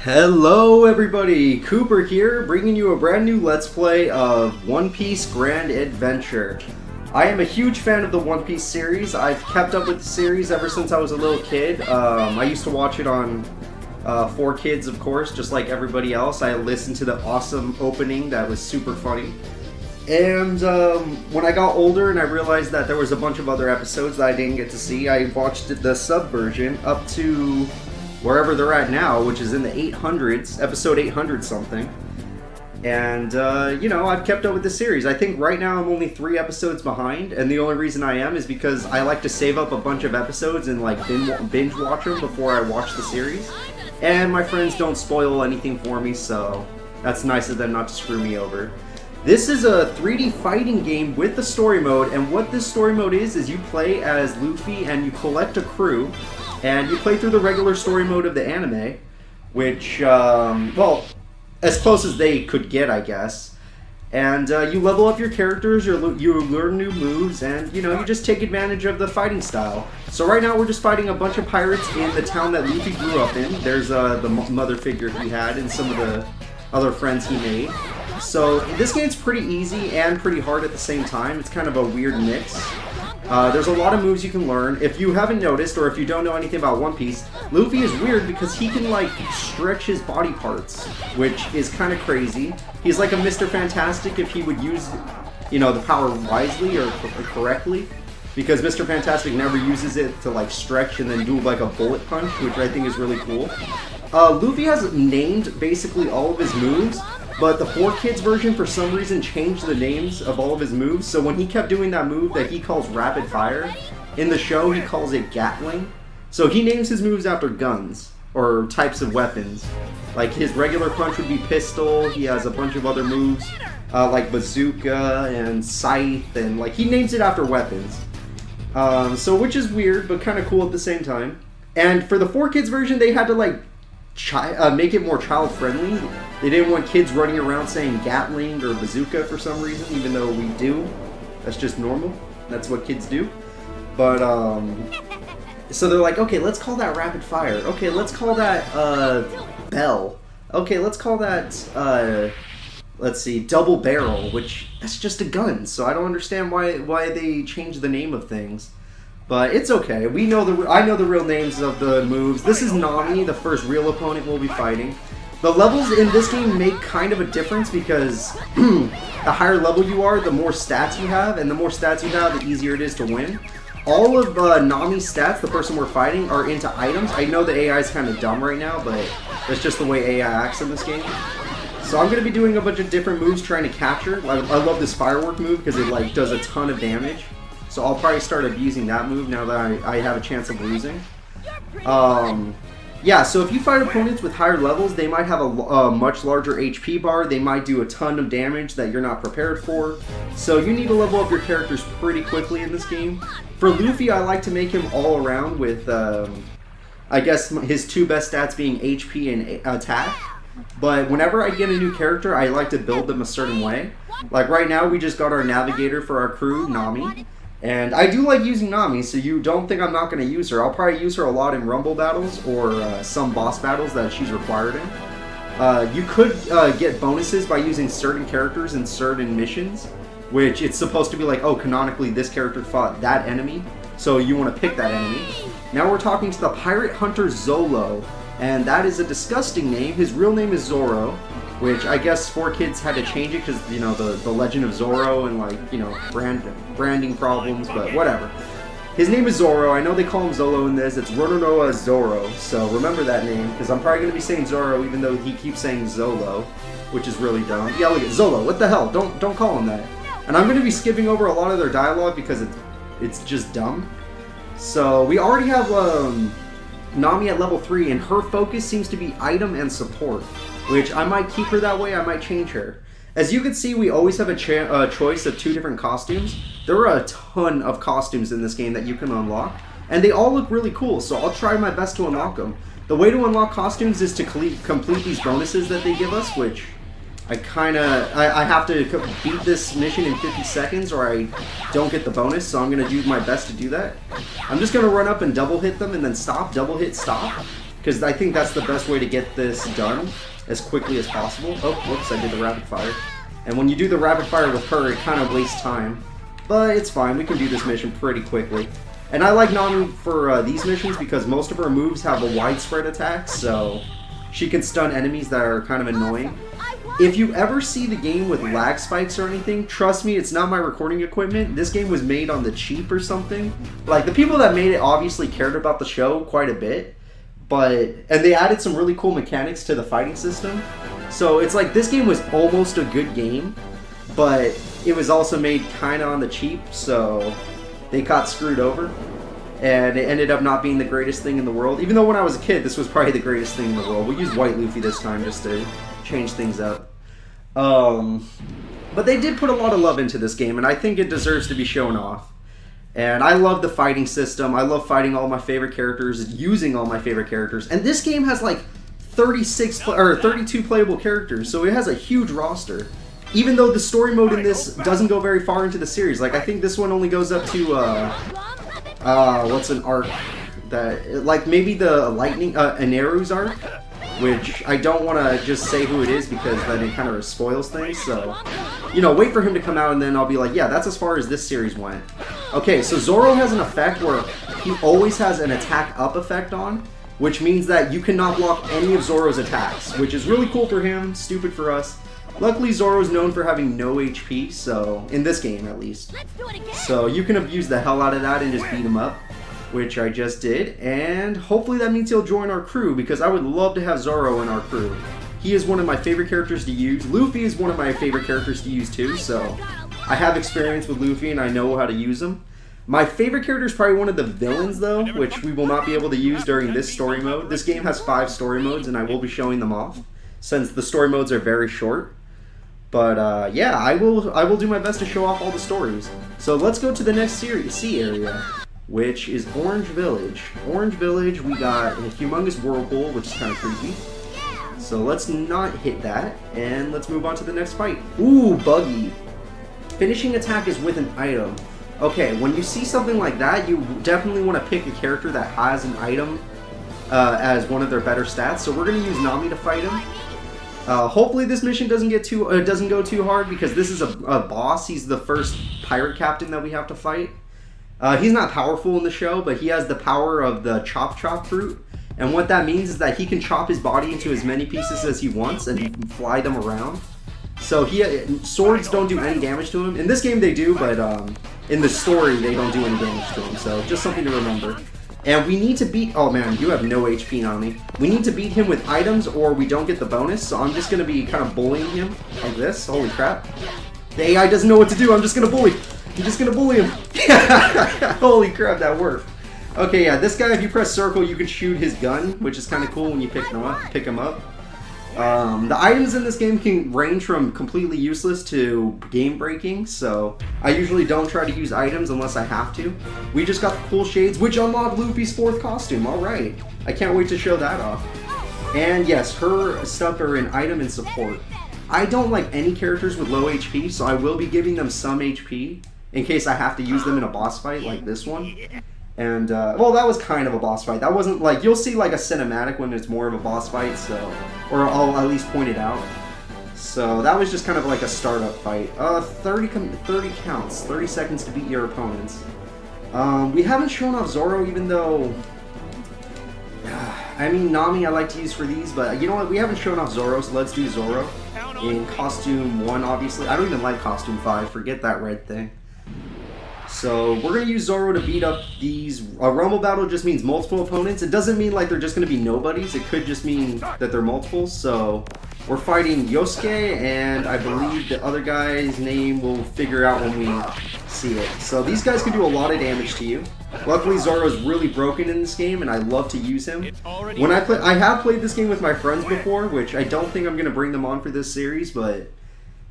Hello everybody, Cooper here, bringing you a brand new Let's Play of One Piece Grand Adventure. I am a huge fan of the One Piece series. I've kept up with the series ever since I was a little kid. I used to watch it on 4Kids, of course, just like everybody else. I listened to the awesome opening that was super funny. And when I got older and I realized that there was a bunch of other episodes that I didn't get to see, I watched the sub version up to wherever they're at now, which is in the 800s, episode 800 something. And, you know, I've kept up with the series. I think right now I'm only 3 episodes behind, and the only reason I am is because I like to save up a bunch of episodes and, like, binge watch them before I watch the series. And my friends don't spoil anything for me, so that's nice of them not to screw me over. This is a 3D fighting game with the story mode, and what this story mode is you play as Luffy and you collect a crew, and you play through the regular story mode of the anime, which, well, as close as they could get, I guess. And you level up your characters, you learn new moves, and, you know, you just take advantage of the fighting style. So right now we're just fighting a bunch of pirates in the town that Luffy grew up in. There's the mother figure he had and some of the other friends he made. So this game's pretty easy and pretty hard at the same time. It's kind of a weird mix. There's a lot of moves you can learn. If you haven't noticed, or if you don't know anything about One Piece, Luffy is weird because he can, like, stretch his body parts, which is kind of crazy. He's like a Mr. Fantastic if he would use, you know, the power wisely or correctly, because Mr. Fantastic never uses it to, like, stretch and then do, like, a bullet punch, which I think is really cool. Luffy has named basically all of his moves, but the 4Kids version for some reason changed the names of all of his moves, so when he kept doing that move that he calls Rapid Fire, in the show he calls it Gatling. So he names his moves after guns, or types of weapons. Like his regular punch would be pistol, he has a bunch of other moves, like bazooka and scythe, and like he names it after weapons. So which is weird, but kind of cool at the same time. And for the 4Kids version, they had to like make it more child-friendly. They didn't want kids running around saying Gatling or bazooka for some reason, even though we do. That's just normal. That's what kids do. But, so they're like, okay, let's call that Rapid Fire. Okay, let's call that, Bell. Okay, let's call that, let's see, Double Barrel, which, that's just a gun, so I don't understand why they changed the name of things. But it's okay. I know the real names of the moves. This is Nami, the first real opponent we'll be fighting. The levels in this game make kind of a difference because the higher level you are, the more stats you have, and the more stats you have, the easier it is to win. All of Nami's stats, the person we're fighting, are into items. I know the AI is kind of dumb right now, but that's just the way AI acts in this game. So I'm going to be doing a bunch of different moves trying to capture. I love this firework move because it like does a ton of damage. So I'll probably start abusing that move now that I have a chance of losing. Yeah, so if you fight opponents with higher levels, they might have a much larger HP bar. They might do a ton of damage that you're not prepared for. So you need to level up your characters pretty quickly in this game. For Luffy, I like to make him all around with, I guess, his 2 best stats being HP and attack. But whenever I get a new character, I like to build them a certain way. Like right now, we just got our navigator for our crew, Nami. And I do like using Nami, so you don't think I'm not going to use her. I'll probably use her a lot in Rumble battles or some boss battles that she's required in. You could get bonuses by using certain characters in certain missions, which it's supposed to be like, oh, canonically this character fought that enemy, so you want to pick that enemy. Now we're talking to the pirate hunter Zolo, and that is a disgusting name. His real name is Zoro, which I guess 4Kids had to change it because, you know, the Legend of Zoro and, like, you know, branding problems, but whatever. His name is Zoro. I know they call him Zolo in this. It's Roronoa Zoro, so remember that name, because I'm probably going to be saying Zoro even though he keeps saying Zolo, which is really dumb. Yeah, look at Zolo. What the hell? Don't call him that. And I'm going to be skipping over a lot of their dialogue because it's just dumb. So we already have Nami at level 3, and her focus seems to be item and support, which I might keep her that way, I might change her. As you can see, we always have a choice of 2 different costumes. There are a ton of costumes in this game that you can unlock, and they all look really cool, so I'll try my best to unlock them. The way to unlock costumes is to complete these bonuses that they give us, which I have to beat this mission in 50 seconds or I don't get the bonus, so I'm going to do my best to do that. I'm just going to run up and double hit them and then stop, double hit, stop. because I think that's the best way to get this done as quickly as possible. Oh, whoops, I did the rapid fire. And when you do the rapid fire with her, it kind of wastes time. But it's fine, we can do this mission pretty quickly. And I like Nami for these missions because most of her moves have a widespread attack, so she can stun enemies that are kind of annoying. If you ever see the game with lag spikes or anything, trust me, it's not my recording equipment. This game was made on the cheap or something. Like, the people that made it obviously cared about the show quite a bit, and they added some really cool mechanics to the fighting system. So it's like this game was almost a good game, but it was also made kind of on the cheap, so they got screwed over. And it ended up not being the greatest thing in the world. Even though when I was a kid, this was probably the greatest thing in the world. We'll use White Luffy this time just to change things up. But they did put a lot of love into this game, and I think it deserves to be shown off. And I love the fighting system. I love fighting all my favorite characters, using all my favorite characters. And this game has like 32 playable characters, so it has a huge roster. Even though the story mode in this doesn't go very far into the series. Like, I think this one only goes up to, what's an arc that, like, maybe the Lightning, Inaru's arc, which I don't want to just say who it is because then it kind of spoils things, so, you know, wait for him to come out and then I'll be like, yeah, that's as far as this series went. Okay, so Zoro has an effect where he always has an attack up effect on, which means that you cannot block any of Zoro's attacks, which is really cool for him, stupid for us. Luckily, Zoro's known for having no HP, so, in this game at least. So you can abuse the hell out of that and just beat him up, which I just did, and hopefully that means he'll join our crew, because I would love to have Zoro in our crew. He is one of my favorite characters to use. Luffy is one of my favorite characters to use too, so I have experience with Luffy and I know how to use him. My favorite character is probably one of the villains though, which we will not be able to use during this story mode. This game has 5 story modes and I will be showing them off, since the story modes are very short. But yeah, I will do my best to show off all the stories. So let's go to the next sea area, which is Orange Village. Orange Village, we got a humongous whirlpool, which is kind of creepy. So let's not hit that, and let's move on to the next fight. Ooh, Buggy. Finishing attack is with an item. Okay, when you see something like that, you definitely want to pick a character that has an item as one of their better stats. So we're going to use Nami to fight him. Hopefully this mission doesn't go too hard, because this is a boss. He's the first pirate captain that we have to fight. He's not powerful in the show, but he has the power of the chop fruit. And what that means is that he can chop his body into as many pieces as he wants and fly them around. So swords don't do any damage to him. In this game they do, but in the story they don't do any damage to him. So just something to remember. And we need to beat... Oh man, you have no HP on me. We need to beat him with items or we don't get the bonus. So I'm just going to be kind of bullying him like this. Holy crap. The AI doesn't know what to do. I'm just going to bully. I'm just going to bully him. Holy crap, that worked. Okay, yeah, this guy, if you press circle, you can shoot his gun, which is kind of cool when you pick him up. The items in this game can range from completely useless to game-breaking, so I usually don't try to use items unless I have to. We just got the cool shades, which unlock Luffy's 4th costume. Alright, I can't wait to show that off. And yes, her stuff are in item and support. I don't like any characters with low HP, so I will be giving them some HP in case I have to use them in a boss fight like this one. And, well, that was kind of a boss fight. That wasn't, like, you'll see, like, a cinematic when it's more of a boss fight, so, or I'll at least point it out. So, that was just kind of like a startup fight. 30 counts, 30 seconds to beat your opponents. We haven't shown off Zoro, even though, I mean, Nami I like to use for these, but you know what, we haven't shown off Zoro, so let's do Zoro. In costume 1, obviously. I don't even like costume 5, forget that red thing. So we're going to use Zoro to beat up these. A Rumble Battle just means multiple opponents. It doesn't mean like they're just going to be nobodies. It could just mean that they're multiples. So we're fighting Yosuke, and I believe the other guy's name we'll figure out when we see it. So these guys can do a lot of damage to you. Luckily Zoro's really broken in this game, and I love to use him. When I have played this game with my friends before, which I don't think I'm going to bring them on for this series, but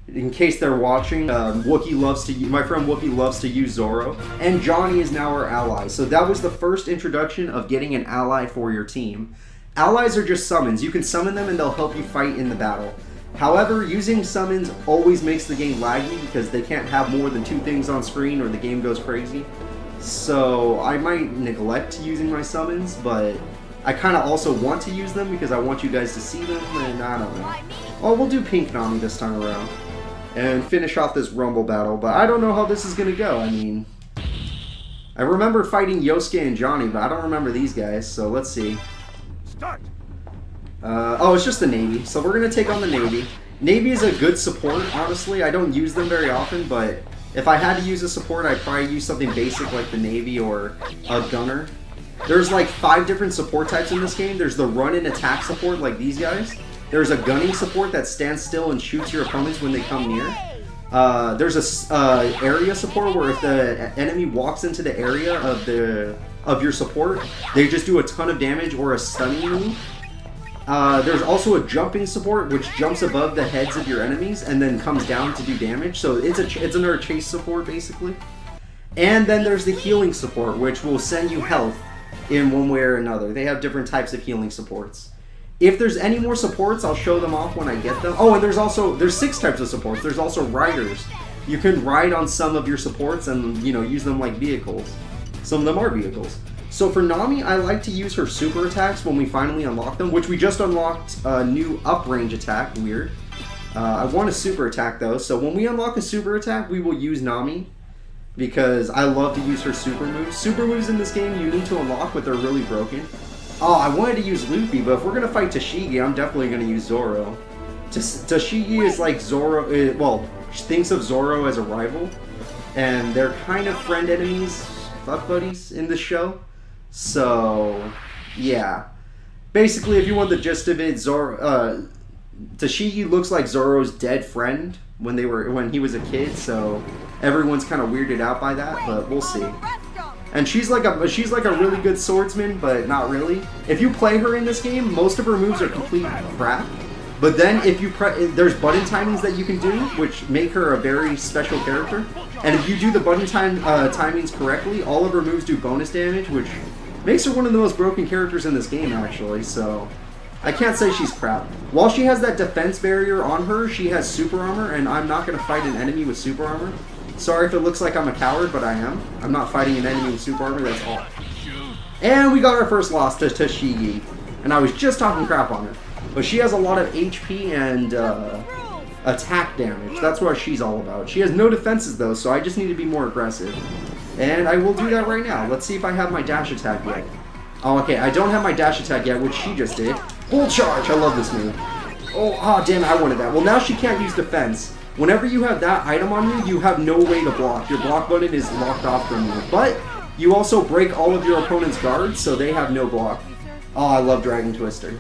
in case they're watching, my friend Wookie loves to use Zoro, and Johnny is now our ally. So that was the first introduction of getting an ally for your team. Allies are just summons. You can summon them and they'll help you fight in the battle. However, using summons always makes the game laggy because they can't have more than 2 things on screen or the game goes crazy. So I might neglect using my summons, but I kind of also want to use them because I want you guys to see them, and I don't know. Oh, we'll do Pink Nami this time around. And finish off this Rumble battle, but I don't know how this is going to go. I mean, I remember fighting Yosuke and Johnny, but I don't remember these guys, so let's see. Start. Oh, it's just the Navy, so we're going to take on the Navy. Navy is a good support, honestly. I don't use them very often, but if I had to use a support, I'd probably use something basic like the Navy or a gunner. There's like 5 different support types in this game. There's the run and attack support like these guys. There's a gunning support that stands still and shoots your opponents when they come near. There's a area support where if the enemy walks into the area of your support, they just do a ton of damage or a stunning move. There's also a jumping support which jumps above the heads of your enemies and then comes down to do damage. So it's another chase support basically. And then there's the healing support, which will send you health in one way or another. They have different types of healing supports. If there's any more supports, I'll show them off when I get them. Oh, and there's 6 types of supports. There's also riders. You can ride on some of your supports and, you know, use them like vehicles. Some of them are vehicles. So for Nami, I like to use her super attacks when we finally unlock them, which we just unlocked a new up range attack. Weird. I want a super attack though, so when we unlock a super attack, we will use Nami because I love to use her super moves. Super moves in this game you need to unlock, but they're really broken. Oh, I wanted to use Luffy, but if we're going to fight Tashigi, I'm definitely going to use Zoro. Tashigi is like Zoro, well, thinks of Zoro as a rival, and they're kind of friend enemies, fuck buddies in the show. So, yeah. Basically, if you want the gist of it, Tashigi looks like Zoro's dead friend when he was a kid, so everyone's kind of weirded out by that, but we'll see. And she's like a really good swordsman, but not really. If you play her in this game, most of her moves are complete crap. But then if you there's button timings that you can do, which make her a very special character. And if you do the button timings correctly, all of her moves do bonus damage, which makes her one of the most broken characters in this game, actually. So I can't say she's crap. While she has that defense barrier on her, she has super armor, and I'm not going to fight an enemy with super armor. Sorry if it looks like I'm a coward, but I am. I'm not fighting an enemy with super armor, that's all. And we got our first loss to Tashigi. And I was just talking crap on her. But she has a lot of HP and attack damage. That's what she's all about. She has no defenses though, so I just need to be more aggressive. And I will do that right now. Let's see if I have my dash attack yet. Oh, okay, I don't have my dash attack yet, which she just did. Full charge! I love this move. Oh, damn it, I wanted that. Well, now she can't use defense. Whenever you have that item on you, you have no way to block. Your block button is locked off from you. But you also break all of your opponent's guards, so they have no block. Oh, I love Dragon Twister.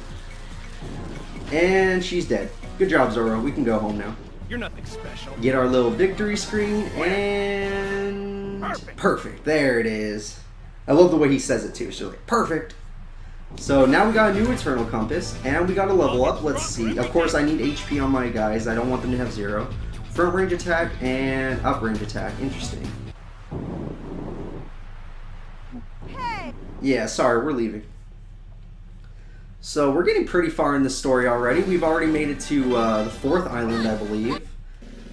And she's dead. Good job, Zoro. We can go home now. You're nothing special. Get our little victory screen, and... Perfect. There it is. I love the way he says it, too. She's like, perfect. So now we got a new Eternal Compass, and we got a level up. Let's see. Of course, I need HP on my guys. I don't want them to have 0. Front range attack and up range attack. Interesting. Hey. Yeah, sorry, we're leaving. So we're getting pretty far in the story already. We've already made it to the 4th island, I believe.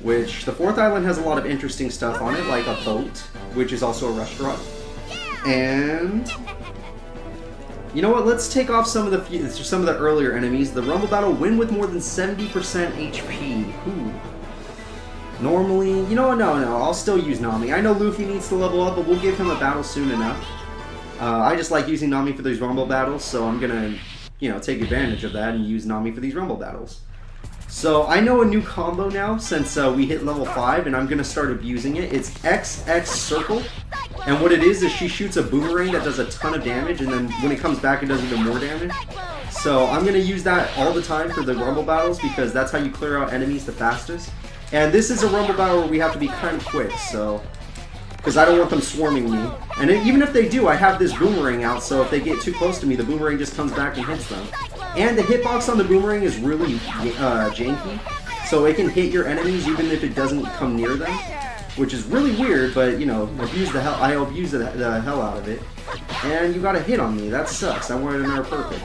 Which, the 4th island has a lot of interesting stuff on it, like a boat, which is also a restaurant. And... you know what? Let's take off some of the earlier enemies. The Rumble Battle, win with more than 70% HP. Ooh. Normally, you know what? No. I'll still use Nami. I know Luffy needs to level up, but we'll give him a battle soon enough. I just like using Nami for these Rumble battles, so I'm gonna, take advantage of that and use Nami for these Rumble battles. So I know a new combo now since we hit level 5, and I'm gonna start abusing it. It's XX Circle. And what it is she shoots a boomerang that does a ton of damage, and then when it comes back, it does even more damage. So I'm going to use that all the time for the Rumble battles, because that's how you clear out enemies the fastest. And this is a Rumble battle where we have to be kind of quick, so... because I don't want them swarming me. And even if they do, I have this boomerang out, so if they get too close to me, the boomerang just comes back and hits them. And the hitbox on the boomerang is really janky, so it can hit your enemies even if it doesn't come near them. Which is really weird, but, I abuse the hell out of it. And you got a hit on me. That sucks. I wanted another perfect.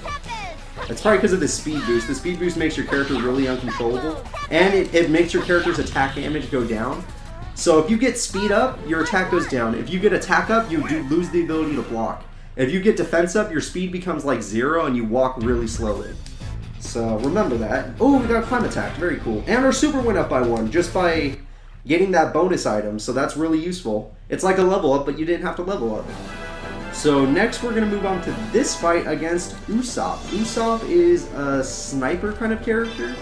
It's probably because of the speed boost. The speed boost makes your character really uncontrollable. And it makes your character's attack damage go down. So if you get speed up, your attack goes down. If you get attack up, you do lose the ability to block. If you get defense up, your speed becomes like 0 and you walk really slowly. So remember that. Oh, we got climb attack. Very cool. And our super went up by 1 just by getting that bonus item. So that's really useful. It's like a level up, but you didn't have to level up. So next we're going to move on to this fight against Usopp. Usopp is a sniper kind of character.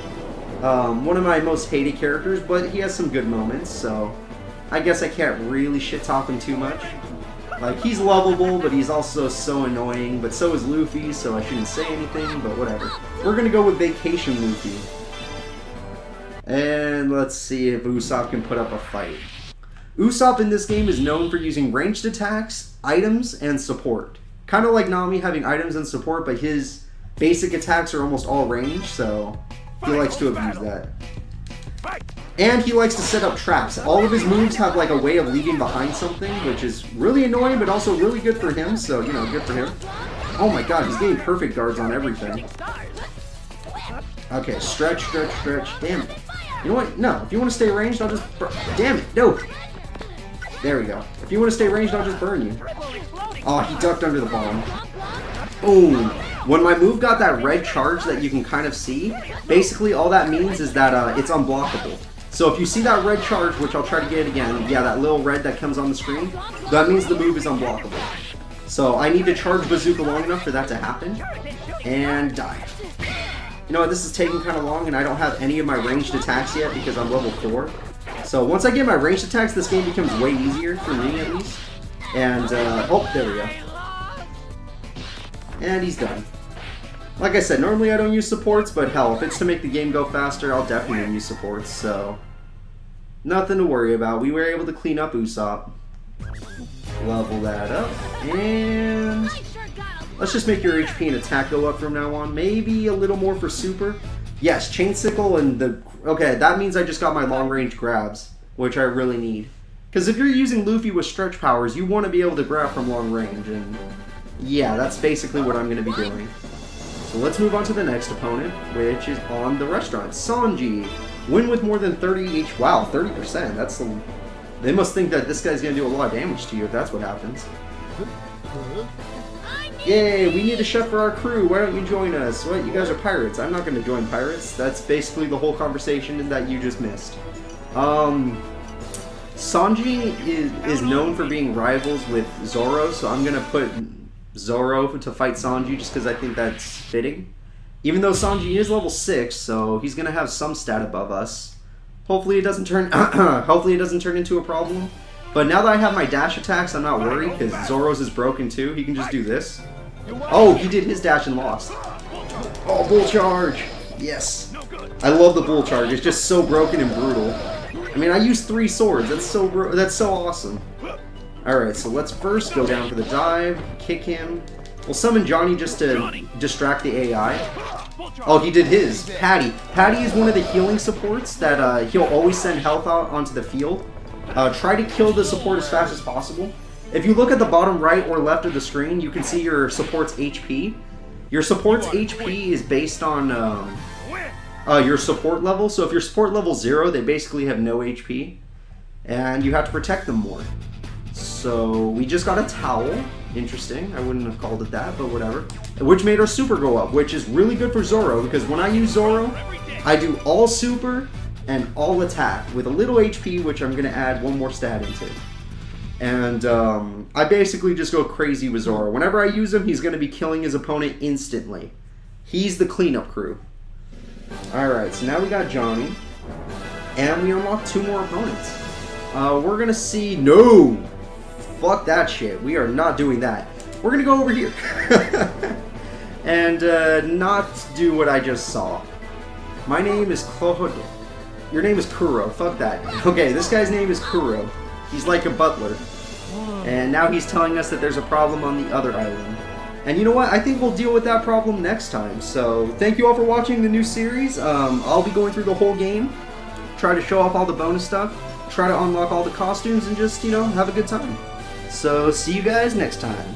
One of my most hated characters, but he has some good moments. So I guess I can't really shit talk him too much. Like, he's lovable, but he's also so annoying, but so is Luffy, so I shouldn't say anything, but whatever. We're gonna go with Vacation Luffy. And let's see if Usopp can put up a fight. Usopp in this game is known for using ranged attacks, items, and support. Kind of like Nami having items and support, but his basic attacks are almost all ranged, so he likes to abuse that. And he likes to set up traps. All of his moves have like a way of leaving behind something, which is really annoying, but also really good for him, so, you know, good for him. Oh my god, he's getting perfect guards on everything. Okay, stretch, stretch, stretch. Damn it. You know what? No, if you want to stay ranged, I'll just... Damn it, no! There we go. If you want to stay ranged, I'll just burn you. Oh, he ducked under the bomb. Boom! When my move got that red charge that you can kind of see, basically all that means is that it's unblockable. So if you see that red charge, which I'll try to get again, yeah, that little red that comes on the screen, that means the move is unblockable. So I need to charge Bazooka long enough for that to happen, and die. You know what, this is taking kind of long, and I don't have any of my ranged attacks yet because I'm level 4. So once I get my ranged attacks, this game becomes way easier, for me at least. And, oh, there we go. And he's done. Like I said, normally I don't use supports, but hell, if it's to make the game go faster, I'll definitely use supports, so... Nothing to worry about. We were able to clean up Usopp. Level that up, and... Let's just make your HP and attack go up from now on. Maybe a little more for super. Yes, Chain Sickle and the... Okay, that means I just got my long-range grabs, which I really need. Because if you're using Luffy with stretch powers, you want to be able to grab from long range, and... Yeah, that's basically what I'm going to be doing. So let's move on to the next opponent, which is on the restaurant. Sanji. Win with more than 30 each. Wow, 30%. That's some... They must think that this guy's going to do a lot of damage to you if that's what happens. Yay, we need a chef for our crew. Why don't you join us? What, you guys are pirates. I'm not going to join pirates. That's basically the whole conversation that you just missed. Sanji is known for being rivals with Zoro, so I'm going to put Zoro to fight Sanji just because I think that's fitting. Even though Sanji is level 6, so he's going to have some stat above us. Hopefully it doesn't turn into a problem. But now that I have my dash attacks, I'm not worried because Zoro's is broken too. He can just do this. Oh, he did his dash and lost. Oh, bull charge. Yes. I love the bull charge. It's just so broken and brutal. I mean, I used 3 swords. That's so awesome. Alright, so let's first go down for the dive, kick him. We'll summon Johnny just to distract the AI. Oh, he did his. Patty. Patty is one of the healing supports that he'll always send health out onto the field. Try to kill the support as fast as possible. If you look at the bottom right or left of the screen, you can see your support's HP. Your support's HP is based on your support level. So if your support level 0, they basically have no HP. And you have to protect them more. So we just got a towel. Interesting. I wouldn't have called it that, but whatever. Which made our super go up, which is really good for Zoro, because when I use Zoro, I do all super and all attack with a little HP, which I'm going to add one more stat into. And I basically just go crazy with Zoro. Whenever I use him, he's going to be killing his opponent instantly. He's the cleanup crew. Alright, so now we got Johnny. And we unlocked 2 more opponents. We're going to see... No! Fuck that shit. We are not doing that. We're going to go over here. And not do what I just saw. My name is Claude. Your name is Kuro. Fuck that. Okay, this guy's name is Kuro. He's like a butler. And now he's telling us that there's a problem on the other island. And you know what? I think we'll deal with that problem next time. So, thank you all for watching the new series. I'll be going through the whole game. Try to show off all the bonus stuff. Try to unlock all the costumes and just, you know, have a good time. So, see you guys next time.